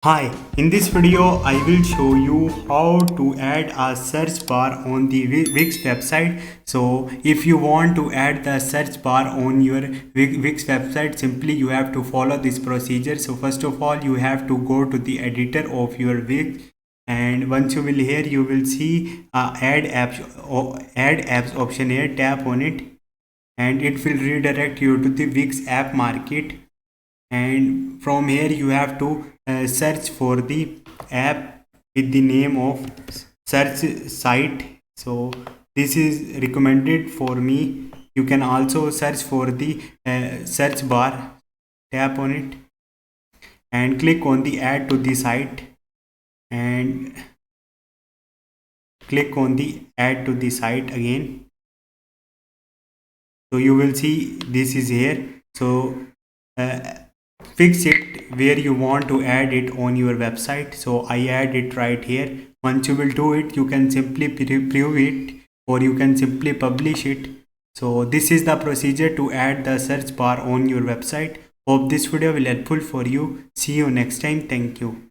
Hi, in this video I will show you how to add a search bar on the Wix website. So if you want to add the search bar on your Wix website, simply you have to follow this procedure. So first of all, you have to go to the editor of your Wix, and once you will here you will see add apps option here. Tap on it and it will redirect you to the Wix app market, and from here you have to search for the app with the name of search site. So this is recommended for me. You can also search for the search bar. Tap on it and click on the add to the site, and click on the add to the site again. So you will see this is here. So uh, fix it where you want to add it on your website. So I add it right here. Once you will do it, you can simply preview it, or you can simply publish it. So this is the procedure to add the search bar on your website. Hope this video will helpful for you. See you next time. Thank you.